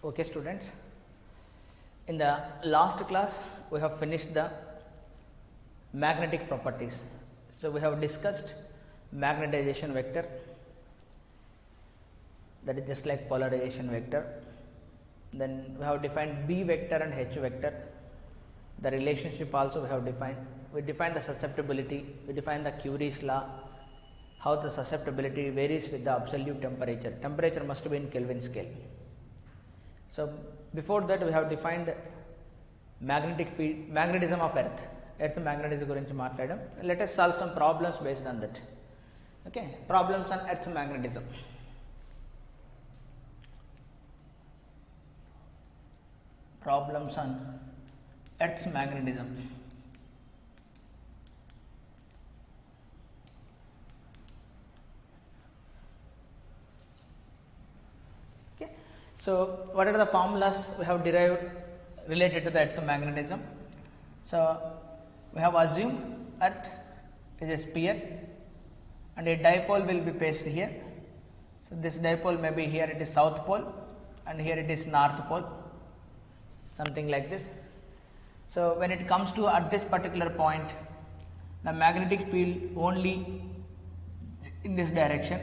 Okay students, in the last class we have finished the magnetic properties. So we have discussed magnetization vector, that is just like polarization vector. Then we have defined B vector and H vector. The relationship also we have defined. We defined the susceptibility, we defined the Curie's law, how the susceptibility varies with the absolute temperature. Temperature must be in Kelvin scale. So before that we have defined magnetic field, magnetism of earth. Earth magnetism gurinchi maatladam. Let us solve some problems based on that. Okay, problems on earth's magnetism. Problems on earth's magnetism. Okay, so what are the formulas we have derived related to the earth magnetism? So we have assumed earth is a sphere and a dipole will be placed here. So this dipole may be here, it is south pole, and here it is north pole, something like this. So when it comes to at this particular point, the magnetic field only in this direction,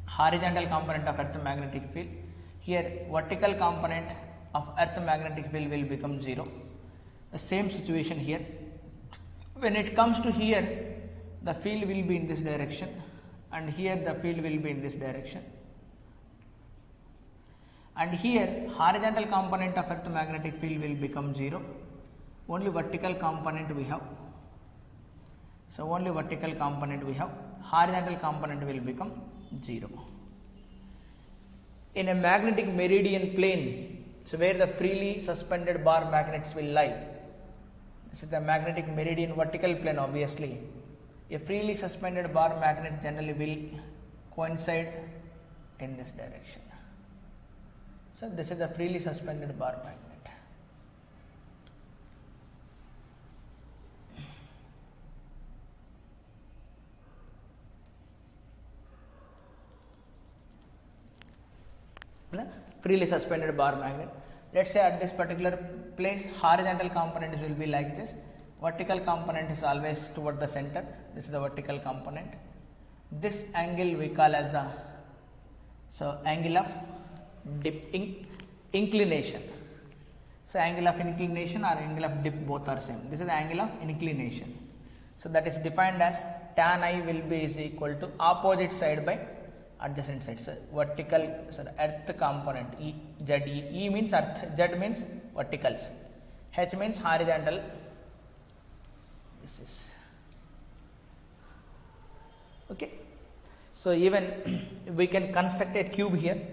horizontal component of earth magnetic field. Here vertical component of earth magnetic field will become 0. The same situation here. When it comes to here, the field will be in this direction, and here the field will be in this direction. And here horizontal component of earth magnetic field will become 0. Only vertical component we have. So only vertical component we have. Horizontal component will become 0. In a magnetic meridian plane, so where the freely suspended bar magnets will lie. This is the magnetic meridian vertical plane obviously. A freely suspended bar magnet generally will coincide in this direction. So this is the freely suspended bar magnet. Freely suspended bar magnet. Let's say at this particular place horizontal component will be like this, vertical component is always toward the center. This is the vertical component. This angle we call as the angle of dip inclination. So angle of inclination or angle of dip both are same. This is the angle of inclination. So that is defined as tan I will be is equal to opposite side by adjacent side. So vertical, so the earth component E means earth, Z means verticals, H means horizontal. This is okay. So even we can construct a cube here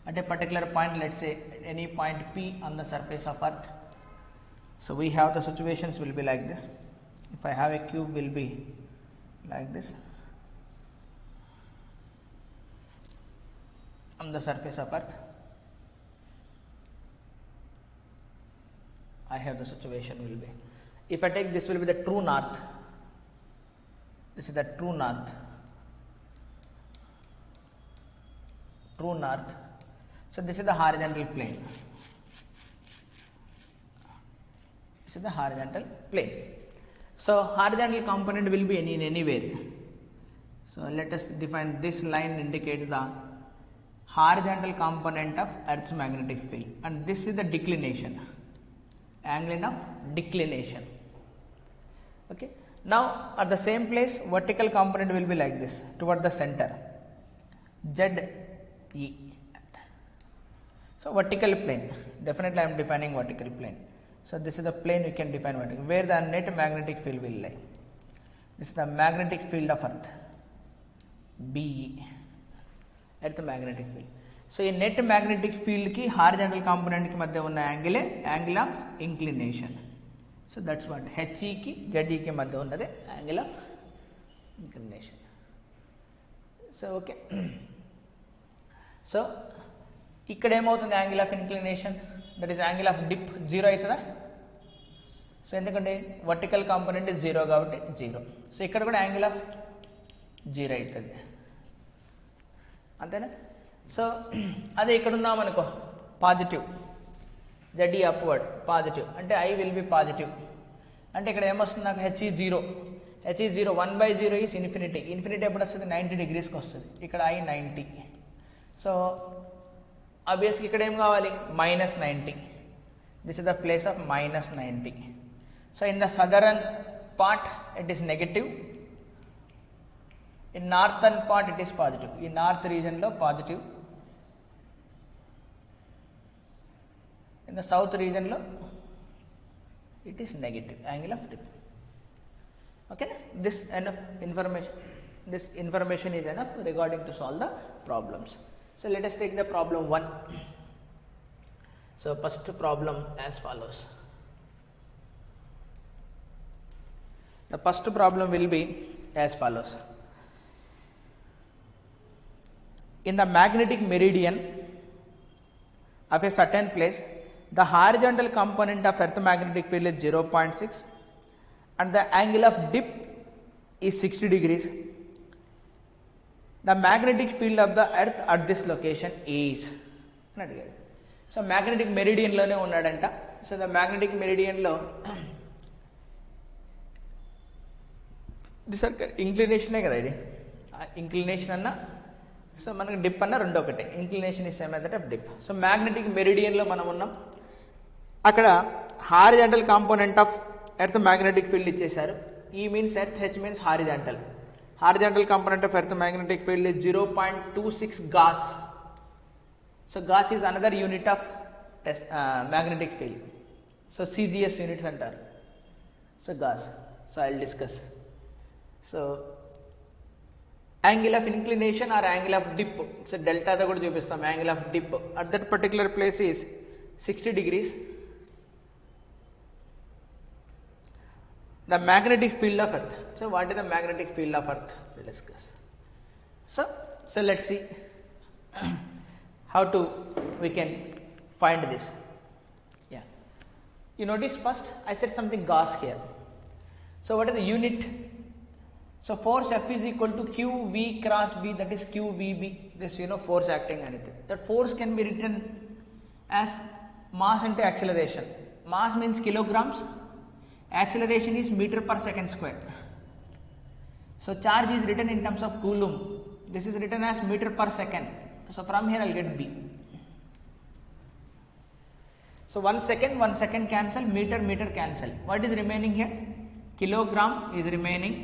at a particular point, let's say at any point P on the surface of earth. So we have the situations will be like this. If I have a cube will be like this on the surface of earth. I have the situation will be, if I take this will be the true north, this is the true north, so this is the horizontal plane, this is the horizontal plane. So horizontal component will be in anywhere. So let us define this line indicates the horizontal component of earth's magnetic field, and this is the declination, angle of declination. Okay, now at the same place vertical component will be like this toward the center, ZE. So vertical plane, definitely I am defining vertical plane. So this is the plane we can define vertical, where the net magnetic field will lie. This is the magnetic field of earth, BE, earth magnetic field. So in net magnetic field ki horizontal component ki madhya unna angle of inclination. So that's what HE ki ZE ki madhya unnade angle of inclination. So okay. So ikkada emavuthundi angle of inclination, that is angle of dip 0 aituda. So endukante vertical component is 0 kabatti 0. So ikkada kuda angle of 0 aitadi. Antena? So అదే ఇక్కడ ఉన్నాం అనుకో, positive, ZE upward positive అంటే I will B positive. అంటే ఇక్కడ ఏమొస్తుంది నాకు H is 0, H is 0, 1/0 is infinity. Infinity ఎప్పుడు వస్తుంది? 90 degreesకి వస్తుంది. ఇక్కడ I 90. సో ఆబ్వియస్గా ఇక్కడ ఏం కావాలి? -90. This is the place of -90. So in the southern part it is negative, in northern part it is positive. ఈ నార్త్ రీజన్లో positive, in the south region lo it is negative angle of dip. Okay, this information is enough regarding to solve the problems. So let us take the problem 1. So first problem as follows. The first problem will be as follows. In the magnetic meridian of a certain place, the horizontal component of earth magnetic field is 0.6 and the angle of dip is 60 degrees. The magnetic field of the earth at this location is అని అడిగాడు. So magnetic మెరిడియన్లోనే ఉన్నాడంట. So the magnetic మెరిడియన్లో this ఇంక్లినేషనే కదా ఇది, inclination అన్న so మనకి dip అన్న రెండు ఒకటే. Inclination is same as that of dip. So magnetic మెరిడియన్లో మనం ఉన్నాం. అక్కడ horizontal component of earth magnetic field ఇచ్చేశారు. E means earth, H means horizontal. Horizontal component of earth magnetic field is 0.26 Gauss. So Gauss is another unit of magnetic field. So CGS units అంటారు. So Gauss. So I'll discuss. So angle of inclination or angle of dip, so delta తో కూడా చూపిస్తాం. angle of dip at that particular place is 60 degrees. The magnetic field of earth. So what is the magnetic field of earth? We'll discuss. So let's see how to we can find this. Yeah, you notice first I said something Gauss here. So what is the unit? So force F is equal to QV cross B, that is QVB. This force acting anything. That force can be written as mass into acceleration. Mass means kilograms, acceleration is meter per second square. So charge is written in terms of coulomb. This is written as meter per second. So from here I'll get B. So 1 second cancel, meter cancel. What is remaining here? Kilogram is remaining,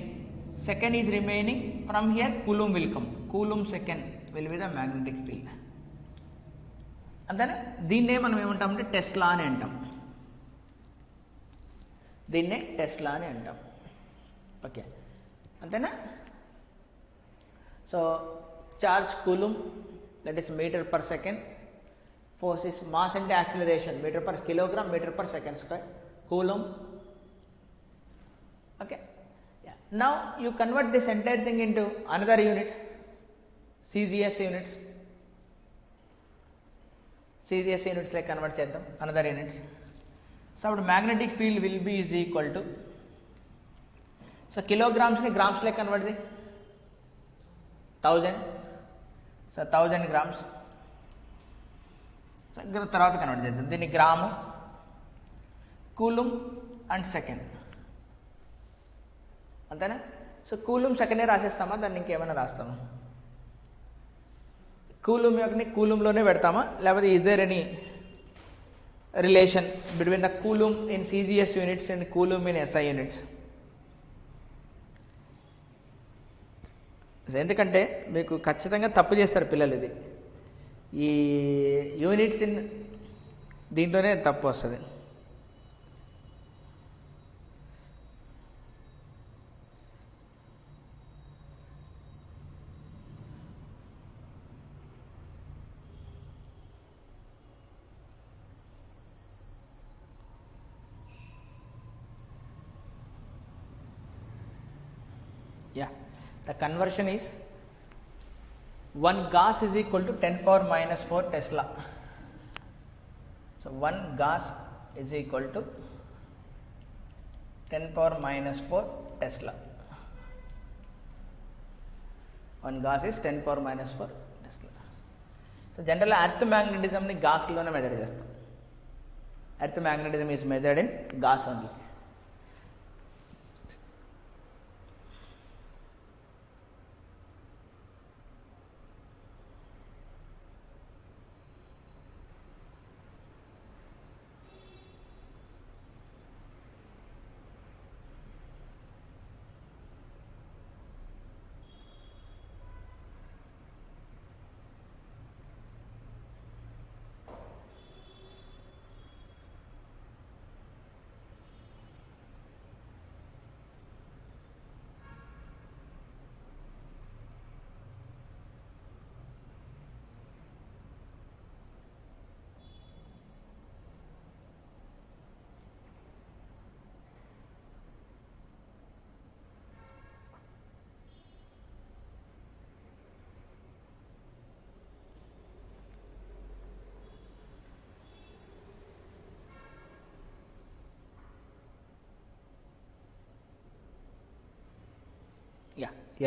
second is remaining. From here coulomb will come. Coulomb second will be the magnetic field. And then దీన్నే మనం ఏమంటామంటే Tesla అని అంటాం. దీన్నే Tesla అని అంటాం. Okay, అంతేనా? So charge coulomb, that is metre per second. Force is mass అంటే acceleration, metre per kilogram, metre per second square, coulomb. Okay, now you convert this entire thing into another units, CGS units. CGS units like convert చేద్దాం, another units. So అప్పుడు magnetic field will be is equal to, so కిలోగ్రామ్స్ని grams like convert చేయి, 1000. So 1000 grams. So తర్వాత convert చేద్దాం దీన్ని gram, కూలుమ్ and second, అంతేనా? So coulomb సెకండే రాసేస్తామా, దాన్ని ఇంకేమైనా రాస్తామా? కూలుమ్ యొక్కని కూలుమ్లోనే పెడతామా, లేకపోతే is there any relation between the coulomb in CGS units and coulomb in SI units? ఎందుకంటే మీకు ఖచ్చితంగా తప్పు చేస్తారు పిల్లలు. ఇది ఈ యూనిట్స్ ఇన్ దీంట్లోనే తప్పు వస్తుంది. Yeah, the conversion is 1 Gauss is equal to 10 power minus 4 Tesla. So 1 Gauss is equal to 10 power minus 4 Tesla. 1 Gauss is 10 power minus 4 Tesla. So జనరల్గా ఎర్త్ మ్యాగ్నెటిజంని గాస్లోనే మెజర్ చేస్తాం. Earth magnetism is measured in gauss only.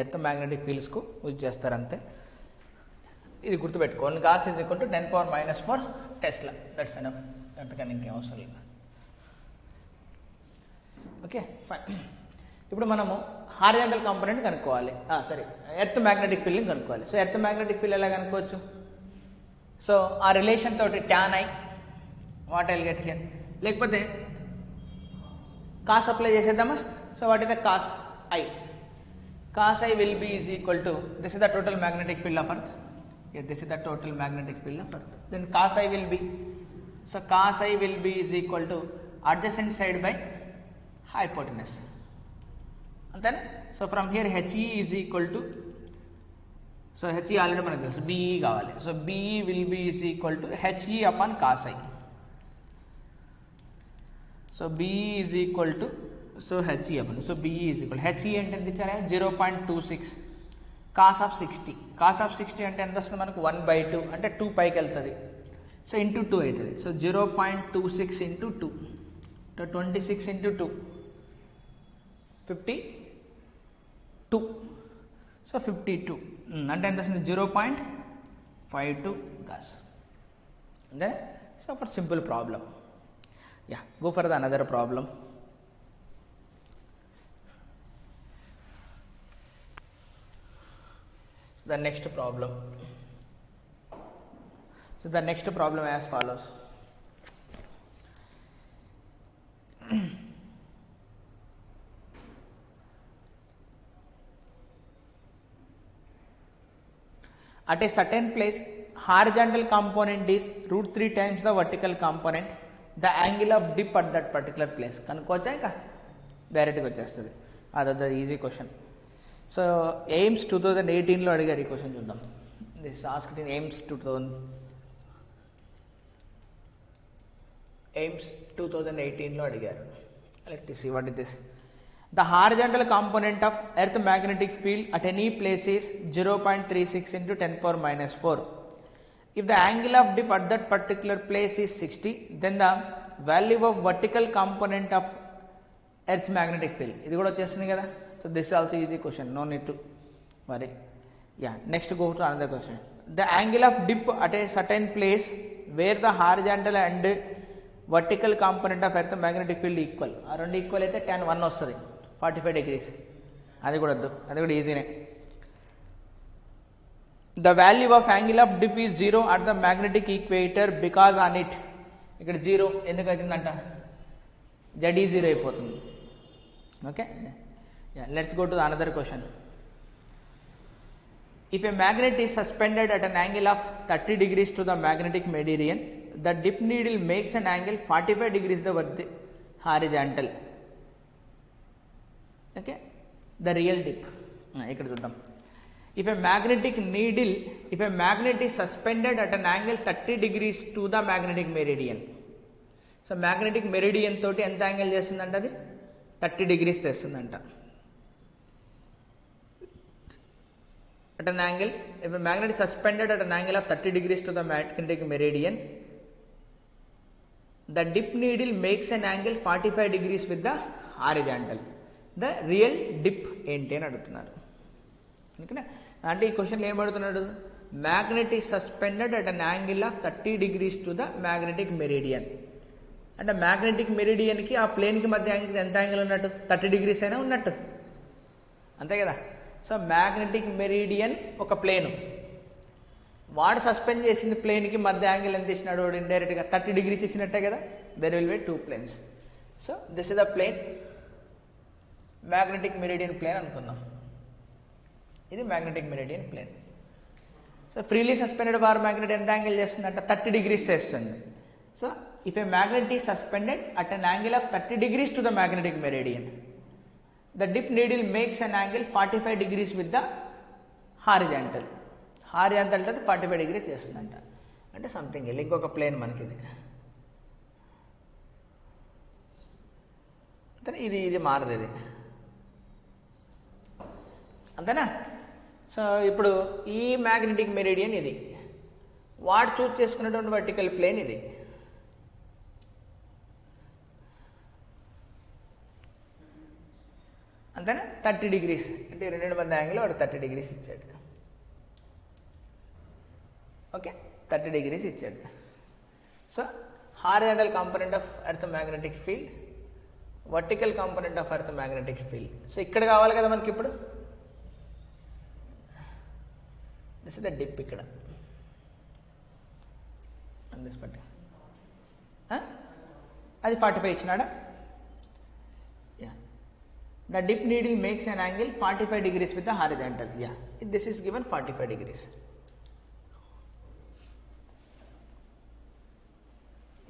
Earth magnetic ఫీల్డ్స్కు use చేస్తారు అంతే. ఇది గుర్తుపెట్టుకో, 1 gauss is equal to 10⁻⁴ tesla. That's enough, అంతకన్నా ఇంకేం అవసరం లేదు. Okay fine. ఇప్పుడు మనము హారిజాంటల్ కాంపోనెంట్ కనుక్కోవాలి. సరే, ఎర్త్ మ్యాగ్నెటిక్ ఫీల్డ్ని కనుక్కోవాలి. సో ఎర్త్ మ్యాగ్నెటిక్ ఫీల్డ్ ఎలా కనుక్కోవచ్చు? సో ఆ రిలేషన్ తోటి tan I what I'll get here, లేకపోతే కాస్ అప్లై చేసేద్దామా? So what is the cos I? Cos I will be is equal to, this is the total magnetic field of earth. Yeah, this is the total magnetic field of earth. Then cos I will be, so cos I will be is equal to adjacent side by hypotenuse. And then, so from here HE is equal to, so HE already manaku telusu, BE kavali. So BE will be is equal to HE upon cos I. So BE is equal to, so HE upon, so BE is equal, HE అంటే ఎంత ఇచ్చారా? 0.26 cos of 60. Cos of 60 అంటే ఎంత వస్తుంది మనకు? 1/2 అంటే 2 పైకి వెళ్తుంది. సో ఇంటూ 2 అవుతుంది. So 0.26 into 2, 26 into 2 52. సో 52 అంటే ఎంత వస్తుంది? 0.52 గాస్. అంటే so for simple problem. Yeah, go for the another problem. The next problem. So the next problem as follows. At a certain place, horizontal component is √3 times the vertical component. The angle of dip at that particular place. కనుక్కోవచ్చా? ఇంకా డైరెక్ట్గా వచ్చేస్తుంది. అదొక easy question. So AIIMS 2018లో అడిగారు ఈ question. చూద్దాం. This asked in AIIMS 2018లో అడిగారు. Let us see what is this. The horizontal component of earth magnetic field at any place is 0.36 into 10⁻⁴. If the angle of dip at that particular place is 60, then the value of vertical component of earth's magnetic field. ఇది కూడా వచ్చేస్తుంది కదా. So this is also easy question, no need to worry. Yeah, next go to another question. The angle of dip at a certain place where the horizontal and vertical component of earth magnetic field equal. ఆ రెండు equal అయితే tan 1 వస్తుంది, 45 degrees. అది కూడా వద్దు, అది కూడా ఈజీనే. The value of angle of dip is 0 at the magnetic equator because on it. ఇక్కడ 0 ఎందుకు అవుతుందంట? Z 0 అయిపోతుంది. Okay. Yeah, let's go to the another question. If a magnet is suspended at an angle of 30 degrees to the magnetic meridian, the dip needle makes an angle 45 degrees the horizontal. Okay, the real dip. ఇక్కడ చూద్దాం. If a magnet is suspended at an angle 30 degrees to the magnetic meridian. So magnetic meridian తోటి ఎంత angle చేస్తుందంట? అది 30 degrees చేస్తుందంట. At an angle, if a magnet is suspended at an angle of 30 degrees to the magnetic meridian, the dip needle makes an angle 45 degrees with the horizontal. The real dip ఏంటి అని అడుగుతున్నారు. ఓకేనా? అంటే ఈ క్వశ్చన్లో ఏం అడుగుతున్నాడు? magnet is suspended at an angle of 30 degrees to the magnetic meridian. అంటే మ్యాగ్నెటిక్ మెరిడియన్కి ఆ ప్లేన్కి మధ్య ఎంత యాంగిల్ ఉన్నట్టు? 30 degrees అయినా ఉన్నట్టు, అంతే కదా. సో మ్యాగ్నెటిక్ మెరిడియన్ ఒక ప్లేను, వాడు సస్పెండ్ చేసింది ప్లేన్కి మధ్య యాంగిల్ ఎంత ఇచ్చినాడు? వాడు ఇండైరెక్ట్గా 30 degrees ఇచ్చినట్టే కదా. There will be 2 planes. So this is the plane, magnetic meridian plane అనుకుందాం. ఇది magnetic meridian plane. So freely suspended bar magnet ఎంత యాంగిల్ చేస్తుందంటే 30 degrees చేస్తుంది. So if a magnet is suspended at an angle of 30 degrees to the magnetic meridian, the dip needle makes an angle 45 degrees with the horizontal. Horizontal అంటే 45 degrees చేస్తుందంట. అంటే something ఇంకొక plane మనకి ఇది. ఇది ఇది మారదు ఇది, అంతేనా. సో ఇప్పుడు ఈ మ్యాగ్నెటిక్ మెరిడియన్ ఇది, వాడు చూస్ చేసుకున్నటువంటి వర్టికల్ ప్లేన్ ఇది. అంతేనా. 30 degrees అంటే రెండు మధ్య యాంగిల్ వాడు 30 degrees ఇచ్చాడు. ఓకే, 30 degrees ఇచ్చాడు. So horizontal component of earth magnetic field, vertical component of earth magnetic field. So ఇక్కడ కావాలి కదా మనకి ఇప్పుడు. దిస్ ఇస్ ద డిప్ ఇక్కడ పట్టి అది 45 ఇచ్చినాడా? Yeah, the dip needle makes an angle 45 degrees with the horizontal. Yeah, this is given 45 degrees.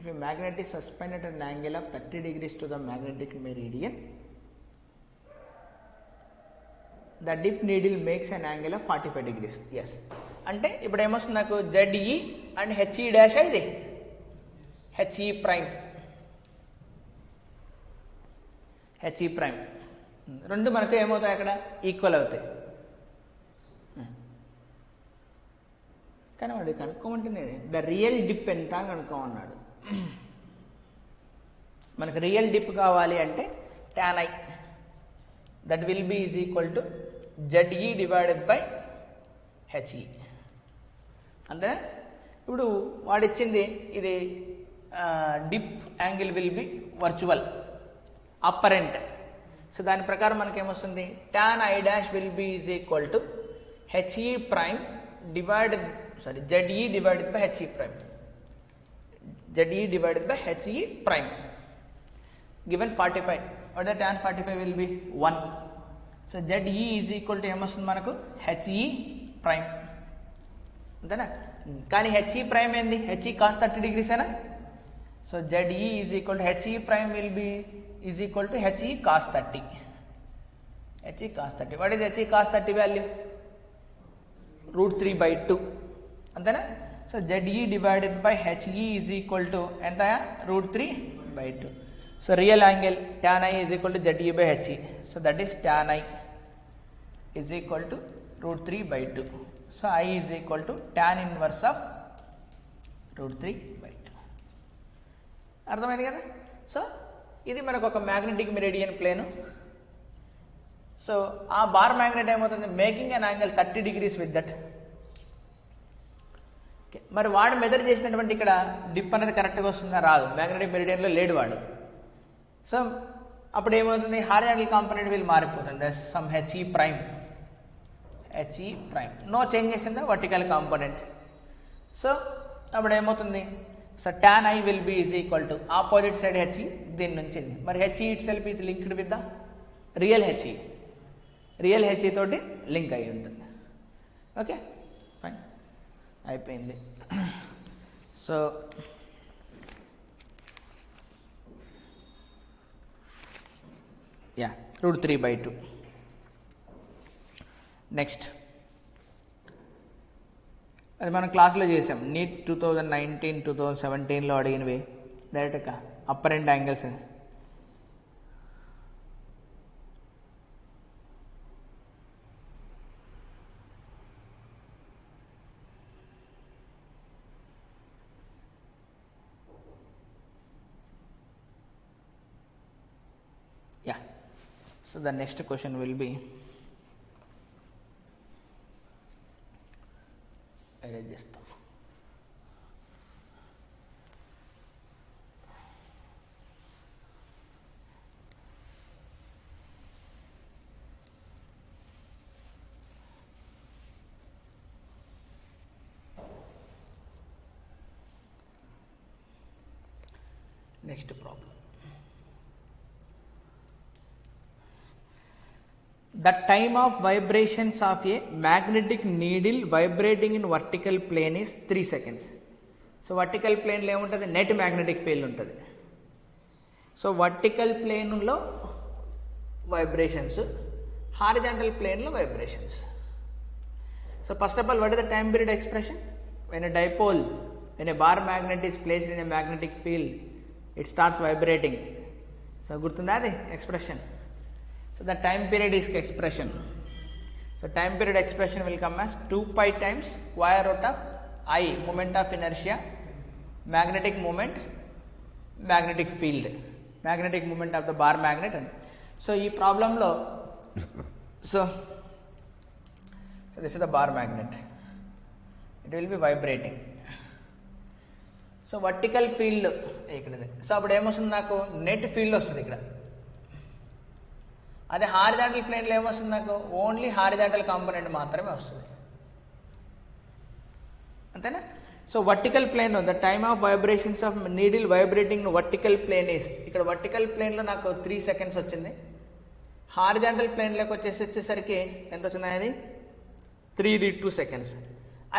If a magnet is suspended at an angle of 30 degrees to the magnetic meridian, the dip needle makes an angle of 45 degrees. Yes. అంటే ఇప్పుడు ఏమొస్తుంది నాకు? ZE and HE dash, ఇది HE prime, HE prime రెండు మనకు ఏమవుతాయి అక్కడ? Equal అవుతాయి. కానీ వాడు కనుక్కోమంటుంది ద రియల్ డిప్ ఎంత అని కనుక్కోమన్నాడు. మనకు రియల్ డిప్ కావాలి అంటే tan I, that will be is equal to ZE divided by HE. అంతే. ఇప్పుడు వాడిచ్చింది ఇది dip angle will be virtual apparent. So దాని ప్రకారం మనకేమొస్తుంది? tan I dash will be is equal to HE prime divided ZE divided by HE prime. ZE divided by HE prime given 45. What the tan 45 will be 1. So ZE is equal to ఏమొస్తుంది మనకు? HE prime, అంతేనా. కానీ HE prime ఏంది? HE cos 30 degrees అయినా. So ZE is equal to HE prime will be is equal to HE cos 30. HE cos 30. What is HE cos 30 value? √3/2, అంతేనా. So ZE divided by HE is equal to ఎంత? √3/2. So real angle tan I is equal to ZE by HE. So that is tan I is equal to √3/2. So I is equal to tan inverse of √3/2. అర్థమైంది కదా. So ఇది మనకు ఒక magnetic meridian plain. So ఆ bar magnet ఏమవుతుంది? Making an angle 30 degrees with that. మరి వాడు measure చేసినటువంటి ఇక్కడ డిప్ అనేది కరెక్ట్గా వస్తుందా? రాదు. మ్యాగ్నెటిక్ మెరిడియన్లో లేడు వాడు. సో అప్పుడు ఏమవుతుంది? హారిజాంటల్ కాంపోనెంట్ వీళ్ళు మారిపోతుంది. Some HE prime, HE prime, no changes in the vertical component. So అప్పుడు ఏమవుతుంది? So tan I will be is equal to opposite side HE, దీని నుంచి. మరి HE itself is linked with the real HE, real HE తోటి link అయి ఉంటుంది. Okay, fine, అయిపోయింది. So yeah, √3/2. Next అది మనం క్లాస్లో చేసాం. నీట్ 2019, 2017లో అడిగినవి డైరెక్ట్గా apparent angles. Yeah, so the next question will be Next problem. The time of vibrations of a magnetic needle vibrating in vertical plane is 3 seconds. So vertical plane lo emuntadi net magnetic field untadi. So vertical plane lo vibrations, horizontal plane lo vibrations. So first of all, what is the time period expression? When a dipole, when a bar magnet is placed in a magnetic field, it starts vibrating. So gurtunda adi expression. So the time period is expression. So time period expression will come as 2 pi times square root of I, moment of inertia, magnetic moment, magnetic field, magnetic moment of the bar magnet. So ee problem lo, so this is the bar magnet. It will be vibrating. So vertical field ikkada. So appudu em vastundi naku net field vastundi ikkada. అదే horizontal ప్లేన్లో ఏమొస్తుంది నాకు only horizontal component మాత్రమే వస్తుంది, అంతేనా. So vertical plane the time of vibrations of needle vibrating vertical plane is, ఇక్కడ vertical ప్లేన్లో నాకు 3 seconds వచ్చింది. హారిజాంటల్ ప్లేన్లోకి వచ్చేసరికి ఎంత వచ్చింది అనేది 3 seconds.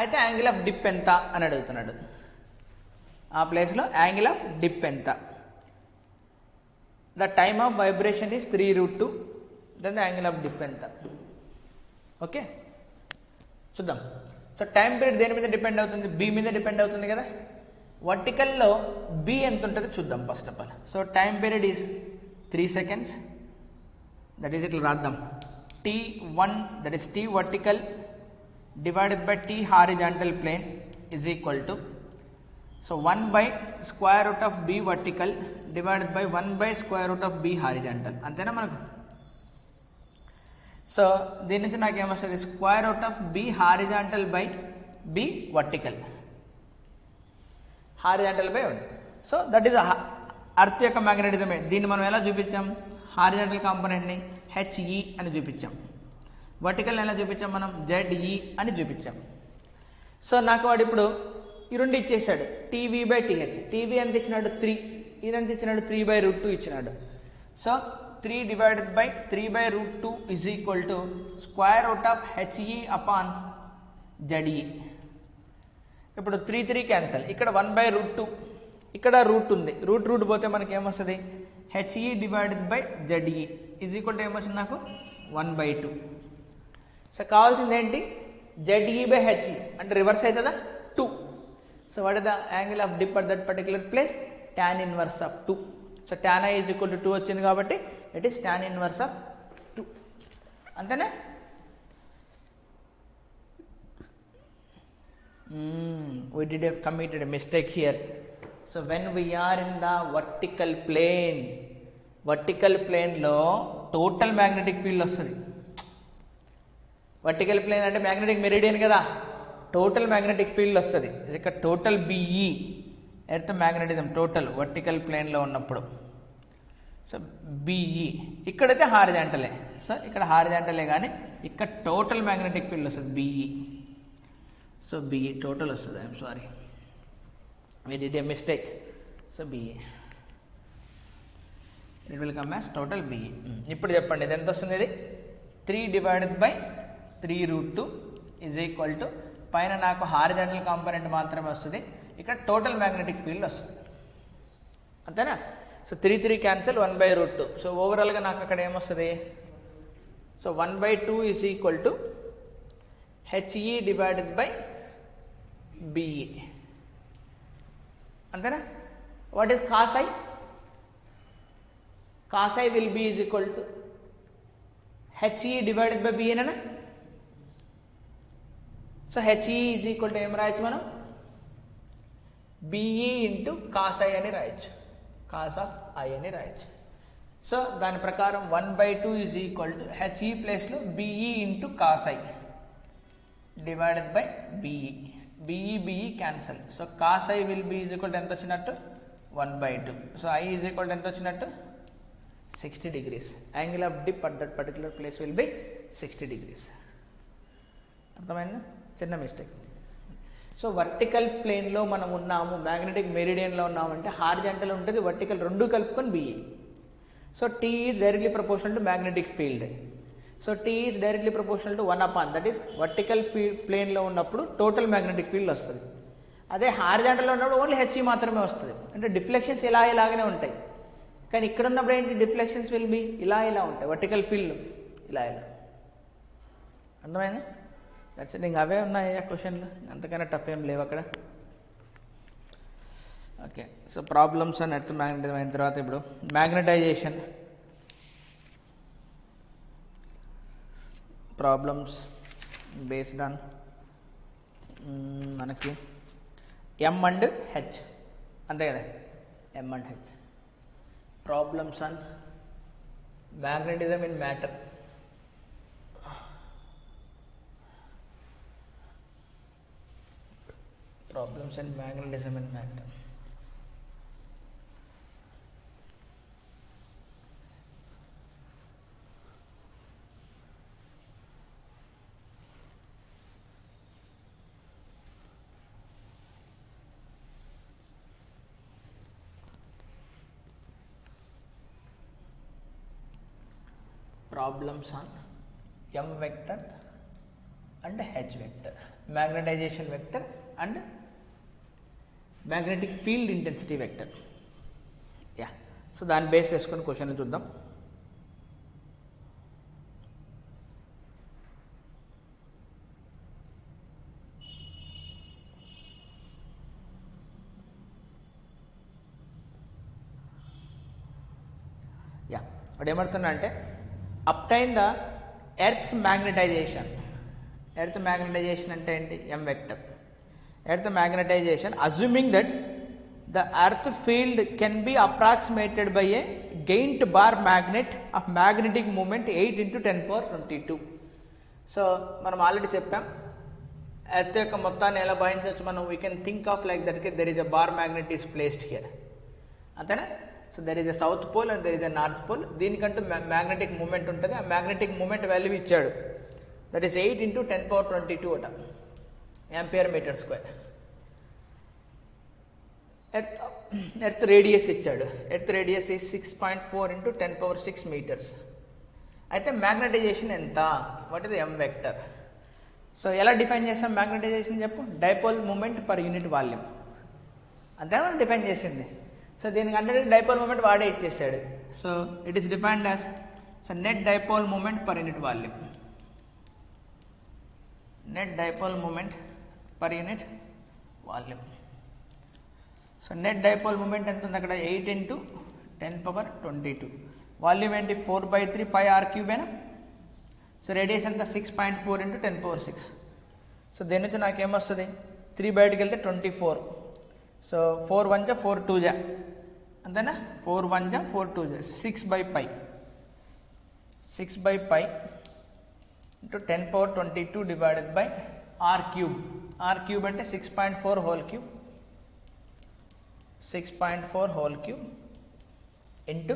అయితే యాంగిల్ ఆఫ్ డిప్ ఎంత అని అడుగుతున్నాడు. ఆ ప్లేస్లో యాంగిల్ ఆఫ్ డిప్ ఎంత. The time of vibration is 3√2. Then the angle of dip ఎంత. ఓకే చూద్దాం. సో టైం పీరియడ్ దేని మీద డిపెండ్ అవుతుంది? బి మీద డిపెండ్ అవుతుంది కదా. వర్టికల్లో బి ఎంత ఉంటుందో చూద్దాం first of all. So time period is 3 seconds. That is ఇట్లా రాద్దాం. T1 that is T vertical divided by T horizontal plane is equal to, so 1 by square root of B vertical divided by 1 by square root of B horizontal. అంతేనా మనకు. So దీని నుంచి నాకు ఏమొస్తుంది? Square root of B horizontal by B vertical, horizontal by 1. So that is earth యొక్క మ్యాగ్నెటిజమే. దీన్ని మనం ఎలా చూపించాం? హారిజాంటల్ కాంపోనెంట్ని HE అని చూపించాం, వర్టికల్ ఎలా చూపించాం మనం? ZE అని చూపించాం. సో నాకు వాడు ఇప్పుడు ఈ రెండు ఇచ్చేసాడు, టీవీ బై టీహెచ్. టీవీ ఎంత ఇచ్చినాడు? 3. ఇది ఎంత ఇచ్చినాడు? 3/√2 ఇచ్చినాడు. So 3 divided by 3/√2 is equal to square root of HE upon ZE. ఇప్పుడు 3 క్యాన్సల్. ఇక్కడ 1/√2, ఇక్కడ రూట్ ఉంది, రూట్ పోతే మనకి ఏమొస్తుంది? HE divided by ZE is equal to ఏమొస్తుంది నాకు? 1/2. సో కావాల్సింది ఏంటి? ZE బై HE అంటే రివర్స్ అవుతుందా? 2. So what is the angle of dip at that particular place? Tan inverse of 2. So tan I is equal to 2 వచ్చింది కాబట్టి it is tan inverse of 2. అంతేనా? We did have committed a mistake here. So when we are in the vertical plane లో total magnetic field వస్తుంది. Vertical plane అంటే magnetic meridian కదా, total magnetic field వస్తుంది. ఇక్కడ total BE earth magnetism total vertical ప్లేన్లో ఉన్నప్పుడు. So BE ఇక్కడైతే హారిజాంటలే. So ఇక్కడ హారిజాంటలే కానీ ఇక్కడ టోటల్ మ్యాగ్నెటిక్ ఫీల్డ్ వస్తుంది BE. సో BE టోటల్ వస్తుంది. I'm sorry, we did a mistake. So BE it will come as total BE. ఇప్పుడు చెప్పండి ఇది ఎంత వస్తుంది? ఇది 3 divided by 3√2 is equal to, పైన నాకు హారిజాంటల్ కాంపోనెంట్ మాత్రమే వస్తుంది, ఇక్కడ టోటల్ మ్యాగ్నెటిక్ ఫీల్డ్ వస్తుంది, అంతేనా. So 3 cancel, 1/√2. సో ఓవరాల్గా నాకు అక్కడ ఏమొస్తుంది? So 1/2 is equal to HE divided by BE, అంతేనా. What is cos I? Cos I will be is equal to HE divided by BE అనా. So HE is equal to ఏం రాయొచ్చు మనం? BE into cos I అని రాయొచ్చు, cos of I అని రాయొచ్చు. So దాని ప్రకారం 1/2 ఈజ్ ఈక్వల్ టు HE ప్లేస్లో BE into cos I divided by BE. BE cancel. So cos I will be is equal to ఎంత వచ్చినట్టు? 1/2. So I is equal to ఎంత వచ్చినట్టు? 60 degrees. Angle of dip at that particular place will be 60 degrees. అర్థమైందా? చిన్న mistake. So vertical ప్లేన్లో మనం ఉన్నాము, magnetic మెరిడియన్లో ఉన్నామంటే హారిజాంటల్ ఉంటుంది, వర్టికల్ రెండు కలుపుకొని BE. So T is directly proportional to magnetic field. So T is directly proportional to 1/, that is vertical ప్లేన్లో ఉన్నప్పుడు టోటల్ మ్యాగ్నెటిక్ ఫీల్డ్ వస్తుంది. అదే హారిజాంటల్లో ఉన్నప్పుడు ఓన్లీ హెచ్ మాత్రమే వస్తుంది. అంటే డిఫ్లెక్షన్స్ ఇలాగనే ఉంటాయి. కానీ ఇక్కడ ఉన్నప్పుడు ఏంటి, డిఫ్లెక్షన్స్ విల్ బి ఇలా ఉంటాయి, వర్టికల్ ఫీల్డ్ ఇలా. అర్థమైందా? That's it. ఇంకా అవే ఉన్నాయి క్వశ్చన్లు, అంతకన్నా టఫ్ ఏం లేవు అక్కడ. Okay, so problems and earth magnetism అయిన తర్వాత ఇప్పుడు మ్యాగ్నటైజేషన్ ప్రాబ్లమ్స్ బేస్డ్ ఆన్ మనకి M and H, అంతే కదా, M and H. Problems on magnetism in matter. Problems in magnetism in matter. Problems on M vector and H vector, magnetization vector and magnetic field intensity vector. Yeah, so దాని base చేసుకొని క్వశ్చన్లు చూద్దాం. Yeah, ఇప్పుడు ఏమడుతున్నా అంటే obtain the earth's magnetization. Earth magnetization అంటే ఏంటి, M vector. Earth magnetization, assuming that the earth field can be approximated by a gained bar magnet of magnetic moment 8 × 10^22. సో మనం ఆల్రెడీ చెప్పాం, ఎర్త్ యొక్క మొత్తాన్ని ఎలా భావించవచ్చు మనం, we can think of like that there is a bar magnet is placed here, అంతేనా. So there is a south pole and there is a north pole. దీనికంటూ మ్యాగ్నెటిక్ మూమెంట్ ఉంటుంది. ఆ మ్యాగ్నెటిక్ మూమెంట్ వాల్యూ ఇచ్చాడు, that is 8 × 10^22 అట, ampere metre square. Earth radius ఇచ్చాడు, earth radius is 6.4 × 10^6 metres. అయితే magnetisation ఎంత, what is M vector. So ఎలా define చేస్తాం మ్యాగ్నటైజేషన్ చెప్పు, dipole moment per unit volume, అంతే మనం డిఫైన్ చేసింది. సో దీనికి అందరికీ డైపోల్ మూమెంట్ వాడే ఇచ్చేసాడు. So it is defined as net dipole moment per unit volume. Net dipole moment per unit volume. So net dipole moment ఎంత ఉంది అక్కడ, 8 × 10^22. వాల్యూమ్ ఏంటి, 4/3 πr³ అయినా. సో రేడియస్ ఎంత, 6.4 × 10^6. సో దీని నుంచి నాకేమొస్తుంది, 3 బయటకు వెళ్తే 24. సో 4 1 జా 4 2 జా, అంతేనా, 4 1 జా 4 2 జా, 6/π. 6/π × 10^22 డివైడెడ్ బై r³ అంటే 6.4 whole cube, 6.4 whole cube into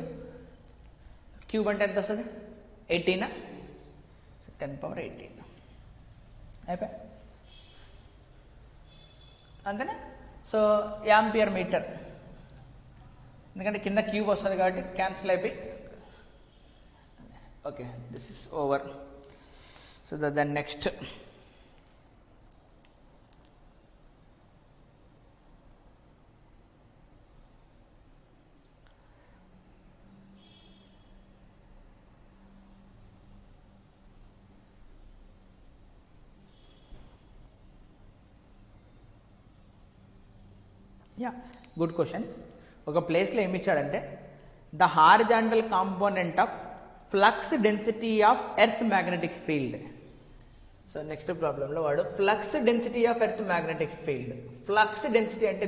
cube అంటే ఎంత వస్తుంది, 18, 10^18 అయిపోయి, అంతేనా. సో యాంపియర్ మీటర్, ఎందుకంటే కింద క్యూబ్ వస్తుంది కాబట్టి క్యాన్సిల్ అయిపోయి. Okay, this is over. So then next good question. ఒక ప్లేస్లో ఏమి ఇచ్చాడంటే the horizontal component of flux density of earth magnetic field. So next ప్రాబ్లంలో వాడు flux density of earth magnetic field. Flux density అంటే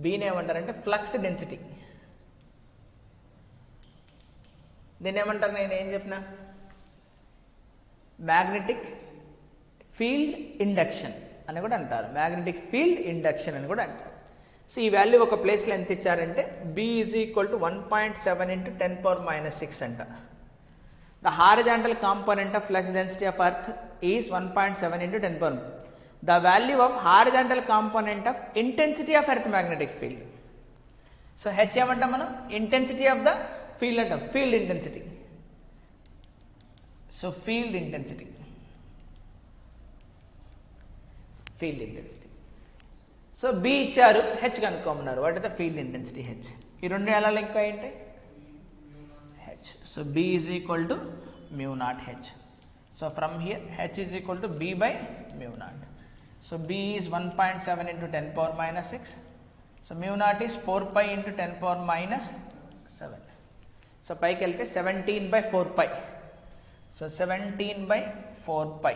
బీని ఏమంటారంటే ఫ్లక్స్ డెన్సిటీ. దీన్ని ఏమంటారు, నేను ఏం చెప్పిన, మ్యాగ్నెటిక్ ఫీల్డ్ ఇండక్షన్ అని కూడా అంటారు, మ్యాగ్నెటిక్ ఫీల్డ్ ఇండక్షన్ అని కూడా అంటారు. సో ఈ వాల్యూ ఒక ప్లేస్లో ఎంత ఇచ్చారంటే B = 1.7 × 10⁻⁶ అంట. The horizontal component of flux density of earth is 1.7 × 10⁻. the value of horizontal component of intensity of earth magnetic field. So H ఏమంటాం మనం intensity of the field అంటాం, field intensity. So field intensity. So B ఇచ్చారు, H కనుక్కోమన్నారు. What is the field intensity H? ఈ రెండు ఎలా link అయ్యింటే H. So B is equal to mu naught H. So from here H is equal to B by mu naught. So B is 1.7 into 10 power minus 6. So mu naught is 4 pi into 10 power minus 7. So పైకి వెళ్తే 17 by 4 pi. So 17 by 4 pi.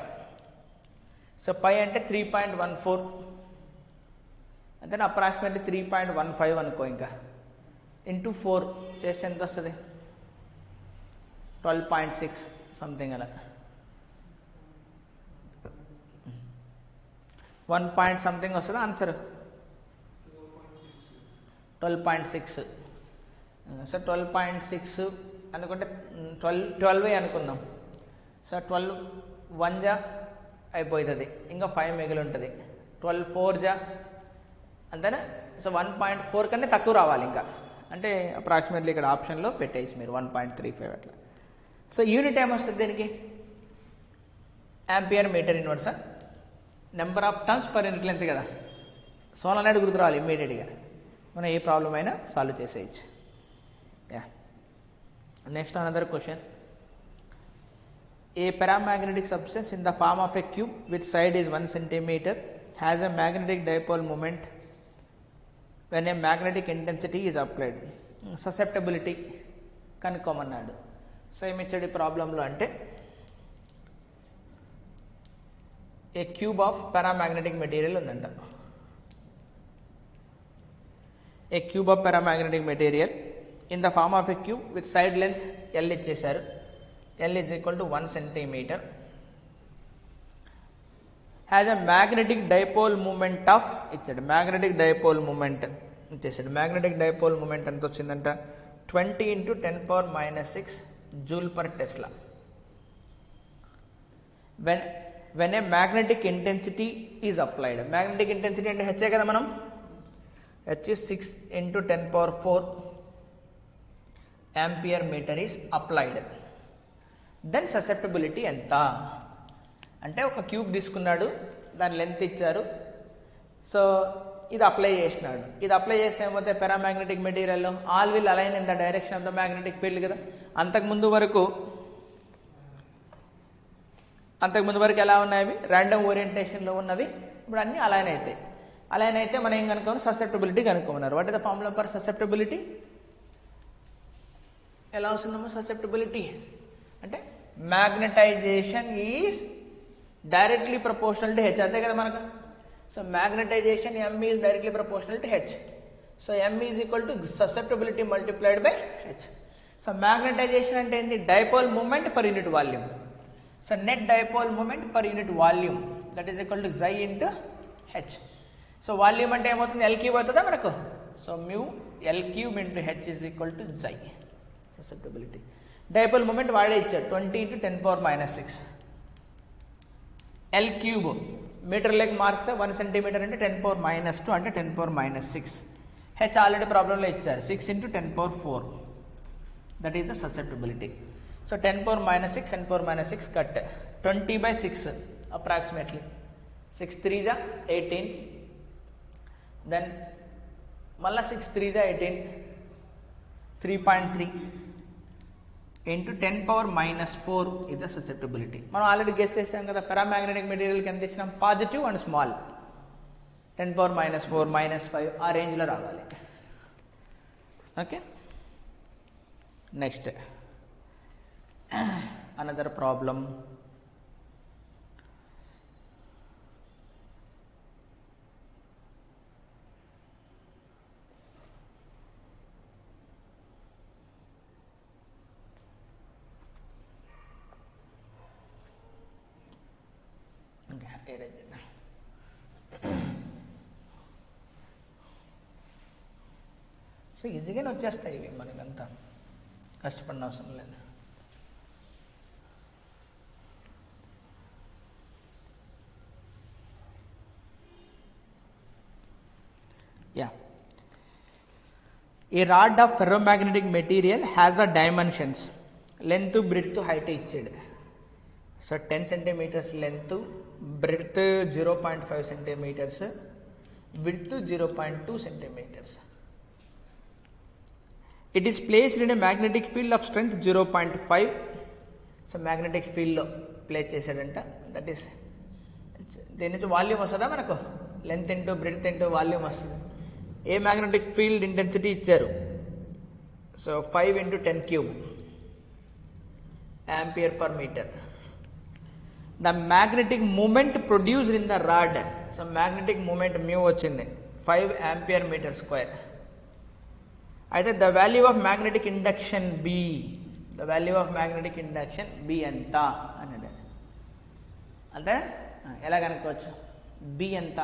So pi అంటే 3.14, and then approximately 3.15 అనుకో, ఇంకా into 4 చేస్తే ఎంత వస్తుంది? 12.6 something అలా, 1 point something వస్తుంది ఆన్సర్. 12.6. సో 12.6 అనుకుంటే 12 అనుకుందాం. సో 12 1 జా అయిపోతుంది, ఇంకా 5 మిగిలి ఉంటుంది. 12 4 జా అంతేనా? సో 1.4 కన్నా తక్కువ రావాలి ఇంకా, అంటే అప్రాక్సిమేట్లీ ఇక్కడ ఆప్షన్లో పెట్టేసి మీరు 1.35 అట్లా. సో యూనిట్ ఏమొస్తుంది దీనికి? యాంపియర్ మీటర్ ఇన్వర్సా, number of turns per unit length కదా. సోలనాయిడ్ గుర్తు రావాలి ఇమ్మీడియట్గా, మనం ఏ ప్రాబ్లం అయినా సాల్వ్ చేసేయచ్చు. Yeah, next another question. A paramagnetic substance in the form of a cube which side is 1 centimeter has a magnetic dipole moment when a magnetic intensity is applied. Susceptibility కనుక్కోమన్నాడు. So ఏమిచ్చాడు ఈ ప్రాబ్లంలో అంటే a cube of paramagnetic material ఉందంట. A cube of paramagnetic material in the form of a cube with side length L ఇచ్చేశారు. L is equal to 1 centimeter, has a magnetic dipole moment of ఇచ్చాడు. magnetic dipole moment ఇచ్చేసాడు. magnetic dipole moment ఎంత వచ్చిందంట? 20 into 10 power minus 6 joule per Tesla. when a magnetic intensity is applied, magnetic intensity అంటే H కదా, మనం H is 6 into 10 power 4 ampere meter is applied. Then susceptibility ఎంత అంటే ఒక cube తీసుకున్నాడు, దాని లెంత్ ఇచ్చారు, సో ఇది అప్లై చేసినాడు. ఇది అప్లై చేస్తే ఏమవుతే పారామాగ్నెటిక్ మెటీరియల్లో all will align in the direction of the magnetic field కదా. అంతకుముందు వరకు ఎలా ఉన్నాయి? ర్యాండమ్ ఓరియంటేషన్లో ఉన్నవి, ఇప్పుడు అన్నీ అలైన్ అవుతాయి. అలైన్ అయితే మనం ఏం కనుక్కోమని? ససెప్టబిలిటీ కనుక్కోమన్నారు. What is the formula for susceptibility? ఎలా వస్తుందమ్మా ససెప్టబిలిటీ అంటే magnetization is directly proportional to H, అంతే కదా మనకు. So magnetization M is directly proportional to H. So M is equal to susceptibility multiplied by H. So magnetization అంటే ఏంటి? Dipole moment per unit volume. So net dipole moment per unit volume that is equal to xi into H. So volume అంటే ఏమవుతుంది? L cube అవుతుందా మనకు. So mu L cube into H is equal to xi. Susceptibility dipole moment వాడే ఇచ్చారు 20 into 10 power minus 6. L క్యూబ్ మీటర్లోకి మార్చితే 1 centimeter అంటే 10 power minus 2 అంటే 10 power minus 6. H ఆల్రెడీ ప్రాబ్లంలో ఇచ్చారు 6 into 10 power 4, that is the susceptibility. So 10 power minus 6, 10 power minus 6 cut 20 by 6 approximately 6 3 జా 18, దెన్ మళ్ళీ 6 3 జా 18, 3.3 into 10 power minus 4 is the susceptibility. మనం ఆల్రెడీ గెస్ చేసాం కదా, పారామాగ్నెటిక్ మెటీరియల్కి ఎంత ఇచ్చినాం? Positive and small. 10 power minus 4 minus 5 ఆ రేంజ్లో రావాలి. Okay, next another problem. So ఈజీగానే వచ్చేస్తాయి ఇవి, మనకంతా కష్టపడిన అవసరం లేదు. A rod of ferromagnetic material has a dimensions length, breadth, height ఇచ్చాడు. So 10 centimeters length, breadth 0.5 centimeters, width 0.2 centimeters. It is placed in a magnetic field of strength 0.5. So magnetic ఫీల్డ్లో place చేశాడంట. దట్ ఈస్ దీని నుంచి volume వస్తుందా మనకు, length into breadth into volume వస్తుంది. A magnetic field intensity ఇచ్చారు, so 5 × 10³ ampere per metre. The magnetic moment produced in the rod, so magnetic moment mu వచ్చింది 5 ampere metre square. అయితే the value of magnetic induction B, the value of magnetic induction B ఎంత అన్నాడు. అంటే ఎలా కనుక్కోవచ్చు, B ఎంత,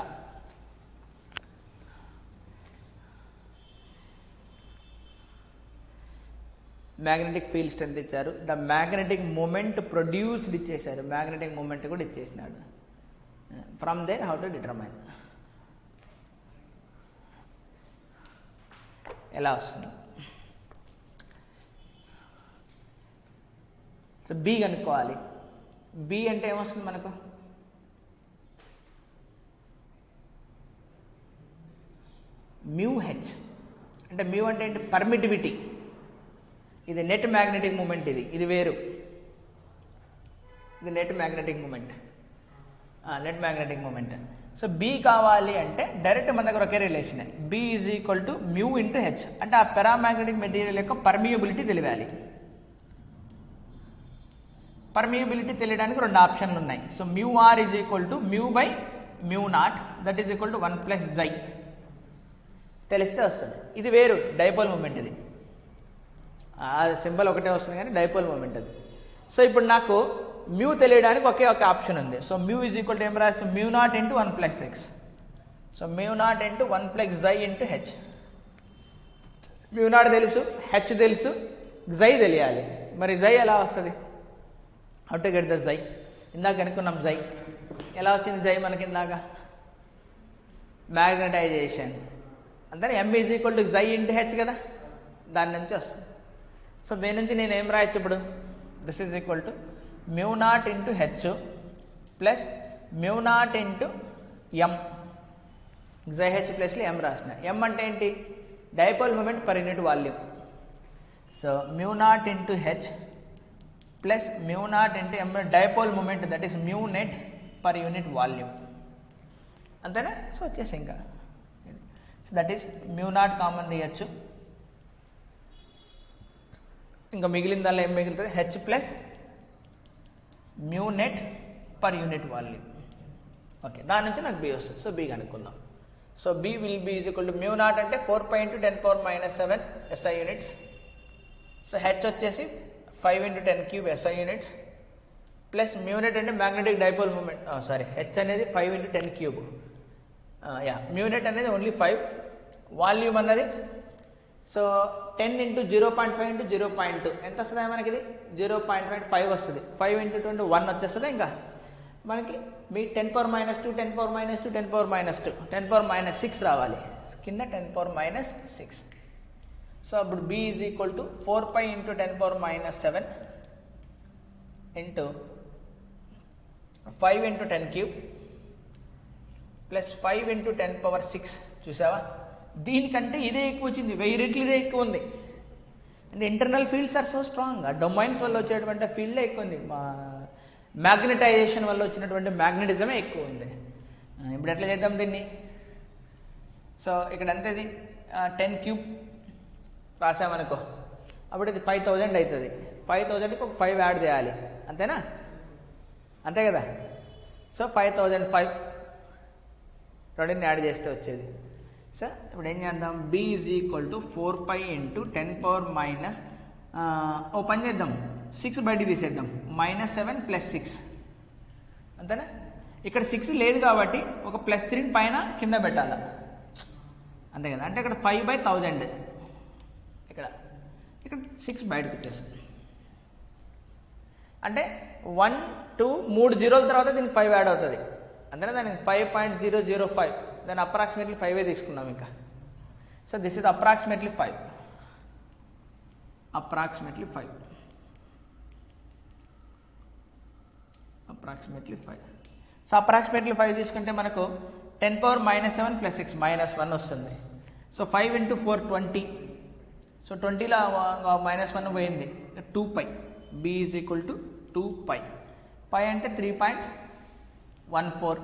magnetic field strength ఇచ్చారు, the magnetic moment produced ఇచ్చేశారు, మ్యాగ్నెటిక్ మూమెంట్ కూడా ఇచ్చేసినాడు. From there how to determine, ఎలా వస్తుంది. సో బి కనుక్కోవాలి. బి అంటే ఏమొస్తుంది మనకు, మ్యూ హెచ్. అంటే మ్యూ అంటే ఏంటి, పర్మిటివిటీ. ఇది నెట్ మ్యాగ్నెటిక్ మూమెంట్, ఇది వేరు, ఇది net magnetic moment, net magnetic moment. So B కావాలి అంటే డైరెక్ట్ మన దగ్గర ఒకే relation, B is equal to mu into H. అంటే ఆ పెరామాగ్నెటిక్ మెటీరియల్ యొక్క పర్మియబిలిటీ తెలియాలి. పర్మియబిలిటీ తెలియడానికి 2 ఆప్షన్లు ఉన్నాయి. So mu r is equal to mu by mu naught, that is equal to 1 + xi తెలిస్తే వస్తుంది. ఇది వేరు, డైపోల్ మూమెంట్. ఇది సింబల్ ఒకటే వస్తుంది కానీ డైపోల్ మూమెంట్ అది. సో ఇప్పుడు నాకు మ్యూ తెలియడానికి ఒకే ఒక ఆప్షన్ ఉంది. So mu is equal to ఏం రాస్తాం, mu naught into 1 + x. So mu naught into 1 + xi into H. Mu naught తెలుసు, హెచ్ తెలుసు, xi తెలియాలి. మరి xi ఎలా వస్తుంది, how to get the xi? ఇందాక అనుకున్నాం xi ఎలా వచ్చింది. xi మనకి ఇందాక మ్యాగ్నటైజేషన్ అంటే m is equal to xi into H కదా, దాని నుంచి వస్తుంది. సో దీని నుంచి నేను ఏం రాయొచ్చు ఇప్పుడు, this is equal to mu naught into H plus mu naught into M. xi H ప్లస్లో m రాసిన. m అంటే ఏంటి, dipole moment per unit volume. So mu naught into H plus mu naught into m, dipole moment, that is mu net per unit volume. అంతేనా. So వచ్చేసి ఇంకా that is mu naught common తీయచ్చు. ఇంకా మిగిలిన దానిలో ఏం మిగులుతుంది, H plus mu net per unit volume. Okay, దాని నుంచి నాకు బి వస్తుంది. సో బి కనుక్కుందాం. So B will be is equal to mu naught అంటే 4 × 10⁻⁷ SI యూనిట్స్. సో హెచ్ వచ్చేసి 5 × 10³ SI units plus mu net అంటే magnetic dipole moment, sorry H అనేది 5 × 10³. Mu net అనేది ఓన్లీ 5, వాల్యూమ్ అన్నది సో 10 × 0.5 × 0.2 ఎంత వస్తుంది మనకి, ఇది 0.5 వస్తుంది. 5 × 20 1 వచ్చేస్తుంది. ఇంకా మనకి మీ 10⁻², 10⁻², 10⁻², 10⁻6 రావాలి కింద, 10⁻6. సో అప్పుడు b is equal to 4π × 10⁻⁷ into 5 × 10³ plus 5 × 10⁻6. చూసావా, దీనికంటే ఇదే ఎక్కువ వచ్చింది, 1000 రెట్లు ఇదే ఎక్కువ ఉంది. అంటే internal fields are so strong. ఆ డొమైన్స్ వల్ల వచ్చేటువంటి ఫీల్డే ఎక్కువ ఉంది, మ్యాగ్నటైజేషన్ వల్ల వచ్చినటువంటి మ్యాగ్నెటిజమే ఎక్కువ ఉంది. ఇప్పుడు ఎట్లా చేద్దాం దీన్ని. సో ఇక్కడ అంతేది 10³ రాసామనుకో, అప్పుడు ఇది 5000 అవుతుంది. 5000కి ఒక 5 యాడ్ చేయాలి, అంతేనా, అంతే కదా. సో 5005 రెండింటిని యాడ్ చేస్తే వచ్చేది. సో ఇప్పుడు ఏం చేద్దాం, b ఈజ్ ఈక్వల్ టు 4π × 10⁻⁻, ఓ పని చేద్దాం, 6 బయటికి తీసేద్దాం, -7 + 6, అంతేనా. ఇక్కడ 6 లేదు కాబట్టి ఒక +3 పైన కింద పెట్టాలి, అంతే కదా. అంటే ఇక్కడ 5/1000, ఇక్కడ 6 బయటకు వచ్చేస్తుంది. అంటే 1 2 3 జీరోల తర్వాత దీనికి 5 యాడ్ అవుతుంది, అంతేనా. దానికి 5.005, దాన్ని అప్రాక్సిమేట్లీ 5 తీసుకున్నాం ఇంకా. So this is approximately 5. approximately 5. So approximately 5 తీసుకుంటే మనకు 10 power minus 7 plus 6 minus 1 వస్తుంది. So 5 into 4 20. సో 20లో -1 పోయింది, 2 pi. b is equal to 2 pi. pi అంటే 3.14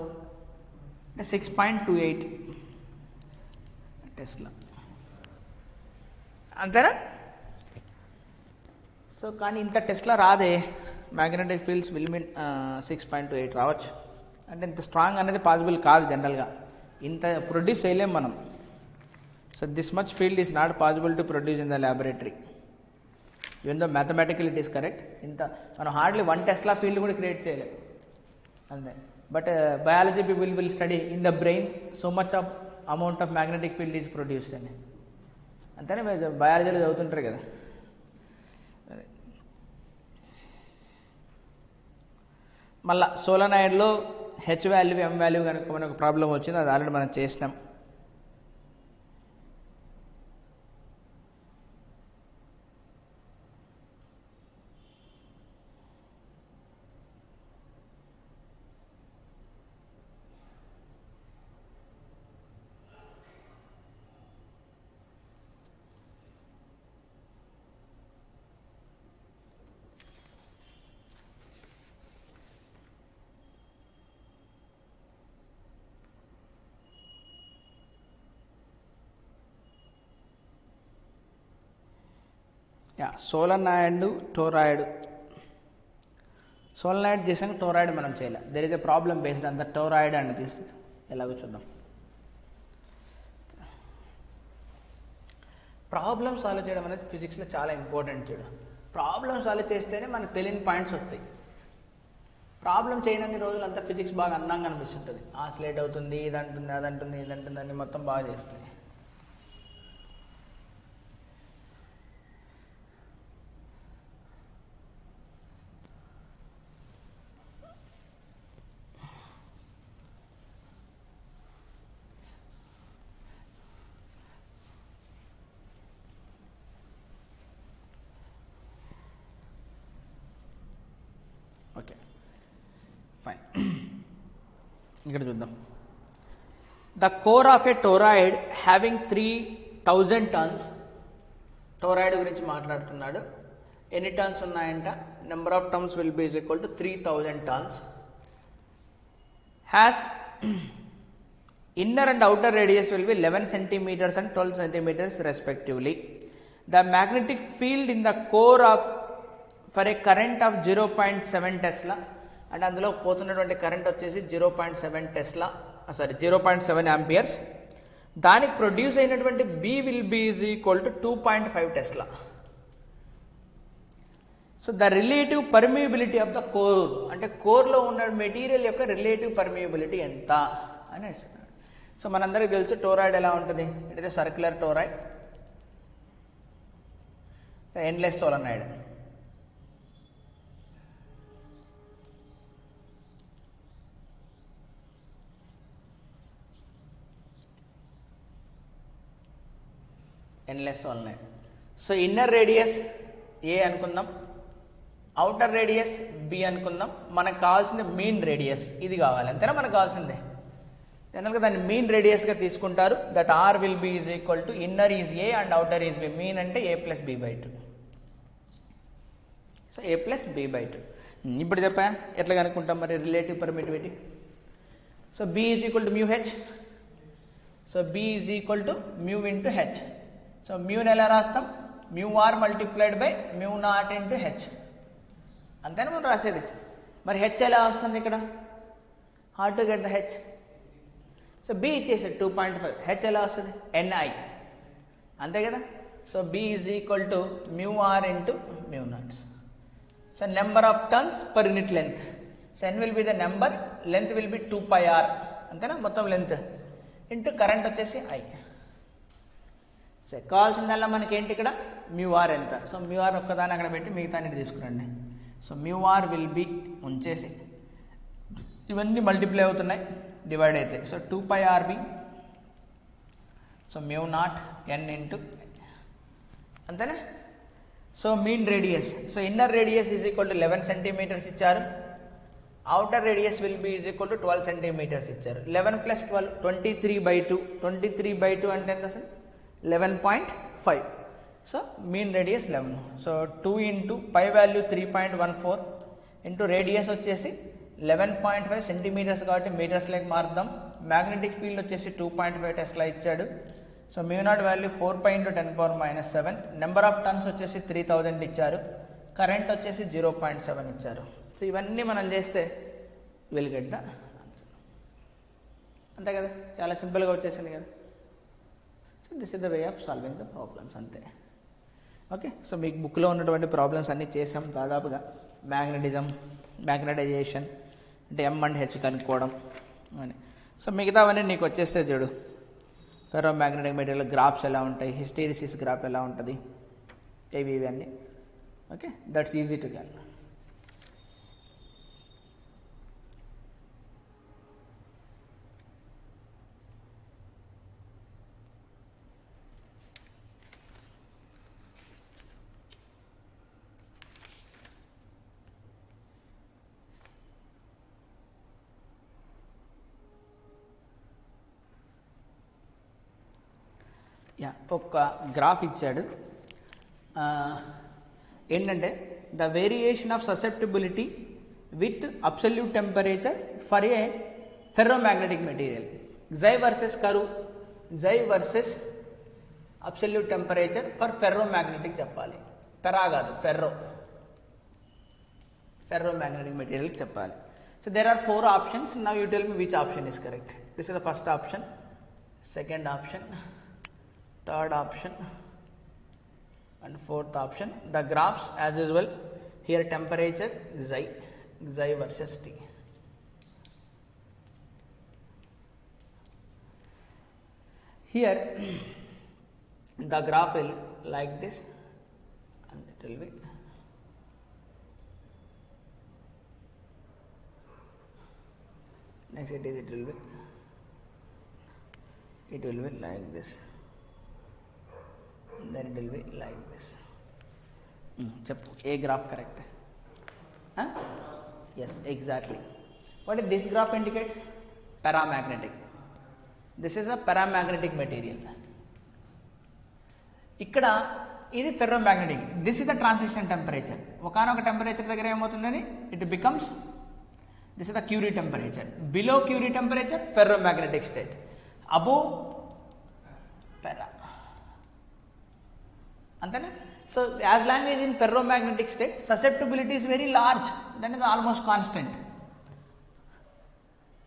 అంటే 6.28 టెస్లా, అంతేనా? సో కానీ ఇంత టెస్లా రాదే, మ్యాగ్నెటిక్ ఫీల్డ్స్ విల్ మీన్ 6.28 రావచ్చు, అంటే ఇంత స్ట్రాంగ్ అనేది పాసిబుల్ కాదు జనరల్గా, ఇంత ప్రొడ్యూస్ చేయలేం మనం. So this much field is not possible to produce in the laboratory, even though mathematical it is correct. ఇంత మనం హార్డ్లీ 1 టెస్లా ఫీల్డ్ కూడా క్రియేట్ చేయలేం అంతే. But biology people will study in the brain so much of amount of magnetic field is produced అని, అంతేనే బయాలజీలో చదువుతుంటారు కదా. మళ్ళా సోలనాయిడ్లో H value ఎం value కనుక మనకు ప్రాబ్లం వచ్చింది, అది ఆల్రెడీ మనం చేసినాం. సోలనాయిడ్ టోరాయిడ్, సోలనాయిడ్ చేసాక టోరాయిడ్ మనం చేయాలి. There is a problem based on the toroid and this, ఎలాగో చూద్దాం. ప్రాబ్లమ్ సాల్వ్ చేయడం అనేది ఫిజిక్స్లో చాలా ఇంపార్టెంట్. చూడు, ప్రాబ్లమ్ సాల్వ్ చేస్తేనే మనకు తెలియని పాయింట్స్ వస్తాయి. ప్రాబ్లం చేయనన్ని రోజులు అంతా ఫిజిక్స్ బాగా అందంగా అనిపిస్తుంటుంది, ఆసిలేట్ అవుతుంది, ఇదంటుంది అదంటుంది ఇదంటుంది అని మొత్తం బాగా చేస్తుంది. ఓకే ఫైన్, ఇక్కడ చూద్దాం. The core of A toroid having 3000 turns, toroid గురించి మాట్లాడుతున్నాడు. ఎన్ని టన్స్ ఉన్నాయంట? Number of tons will be is equal to 3000 turns. Has inner and outer radius will be 11 centimeters and 12 centimeters respectively. The magnetic field in the core of for a current of 0.7 Tesla, and అందులో పోతున్నటువంటి current వచ్చేసి 0.7 Tesla, sorry 0.7 amperes. దానికి produce అయినటువంటి B will be is equal to 2.5 Tesla. So the relative permeability of the core, అంటే కోర్లో ఉన్న material యొక్క relative permeability ఎంత అని అడుగుతున్నాడు. సో మనందరికీ తెలుసు టోరాయిడ్ ఎలా ఉంటుంది, it is circular toroid, endless solenoid. Endless solenoid. So inner radius a అనుకుందాం, అవుటర్ రేడియస్ బి అనుకుందాం. మనకు కావాల్సింది మీన్ రేడియస్, ఇది కావాలి అంతేనా మనకు కావాల్సిందే. జనరల్గా దాన్ని మీన్ రేడియస్గా తీసుకుంటారు. That r will be is equal to inner is a and outer is b. Mean అంటే a plus b by 2. So a plus b by 2. ఇప్పుడు చెప్పా ఎట్లా కనుక్కుంటాం మరి relative permittivity. So b is equal to mu H. So b is equal to mu into H. So మ్యూని ఎలా రాస్తాం, mu r multiplied by mu naught into H, అంతేనా మనం రాసేది. మరి హెచ్ ఎలా వస్తుంది ఇక్కడ, hard to get the H. So b ఇచ్చేసాడు 2.5, హెచ్ ఎలా వస్తుంది ni, అంతే కదా. So b is equal to mu r into mu naught. So number of turns per unit length. So n will be the number, length will be 2πr, అంతేనా మొత్తం length, into current వచ్చేసి i. సో కావాల్సిందల్లా మనకి ఏంటి ఇక్కడ mu r ఎంత. So mu r ఒక్కదాన్ని అక్కడ పెట్టి మిగతా తీసుకురండి. So mu are will be ఉంచేసి ఇవన్నీ మల్టిప్లై అవుతున్నాయి, డివైడ్ అయితే. So 2πrb, so mu naught n into, అంతేనా. So mean radius, so inner radius is equal to 11 centimetres ఇచ్చారు, outer radius will be is equal to 12 centimeters ఇచ్చారు. 11 plus 12 23/2, 23/2 అంటే ఎంత అసలు 11.5. So mean radius 11. So 2 into pi value 3.14 into radius వచ్చేసి 11.5 centimetres కాబట్టి మీటర్స్లోకి మారుద్దాం. Magnetic field వచ్చేసి 2.5 Tesla ఇచ్చాడు. So mu not value 4 × 10⁻⁷. Number of tons వచ్చేసి 3000 ఇచ్చారు. కరెంట్ వచ్చేసి 0.7 ఇచ్చారు. సో ఇవన్నీ మనం చేస్తే విల్ గెట్ ద ఆన్సర్. అంతే కదా, చాలా సింపుల్గా వచ్చేసింది కదా. So this is the way of solving the problems అంతే. ఓకే, సో మీకు బుక్లో ఉన్నటువంటి ప్రాబ్లమ్స్ అన్నీ చేసాం దాదాపుగా. మ్యాగ్నెటిజం, మ్యాగ్నటైజేషన్ అంటే M అండ్ H కనుక్కోవడం అని. సో మిగతావన్నీ నీకు వచ్చేస్తే చూడు, ఫెర్రో మ్యాగ్నెటిక్ మెటీరియల్ గ్రాఫ్స్ ఎలా ఉంటాయి, హిస్టెరిసిస్ గ్రాఫ్ ఎలా ఉంటుంది, ఇవన్నీ. Okay, that's easy to get. ఒక గ్రాఫ్ ఇచ్చాడు. ఏంటంటే the variation of susceptibility with absolute temperature for a ferromagnetic material. Chi versus కరు, chi versus absolute temperature for ferromagnetic చెప్పాలి. పెరా కాదు, ఫెర్రోమాగ్నెటిక్ మెటీరియల్ చెప్పాలి. So there are 4 options. Now you tell me which option is correct. This is the first option, second option, third option and fourth option. The graphs as usual, here temperature xi versus T. Here the graph will like this and it will be next it will be like this, then it will be like this. Cheppu, A graph correct? Yes, exactly. What is this graph indicates? Paramagnetic. This is a paramagnetic material. Ikkada ఇది ferromagnetic. This is the transition temperature. ఒకనొక temperature దగ్గర ఏమవుతుందని it becomes, this is the Curie temperature. Below Curie temperature ferromagnetic state. Above para. అంతేనా? So as long as in ferromagnetic state susceptibility is very large, that is almost constant.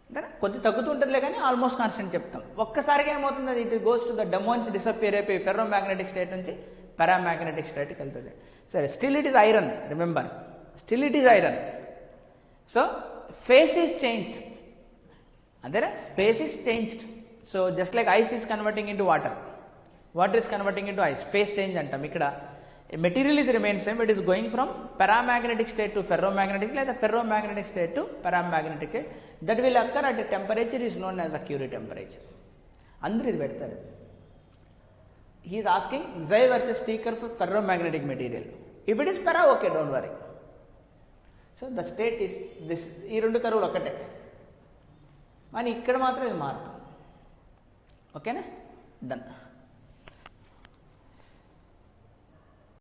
అంతేనా? కొద్ది తగ్గుతుంటుందిలే కానీ almost constant చెప్తాం. ఒక్కసారిగా ఏమవుతుంది, అది it goes to the domains disappear అయిపోయి ferromagnetic state నుంచి పారామాగ్నెటిక్ స్టేట్కి వెళ్తుంది. సరే, still it is iron, remember, still it is iron. So phase is changed, అంతేనా? Space is changed. So just like ice is converting into water, water is converting into ice, phase change antam. Ikkada material is remains same, it is going from paramagnetic state to ferromagnetic, like the ferromagnetic state to paramagnetic state. That will occur at a temperature is known as the Curie temperature. Andru idu pedtaru. He is asking xi versus T curve for ferromagnetic material. If it is para, okay, don't worry. So the state is this, ee rendu curve okate mani ikkada matram idu marutundi. Okay na? Done.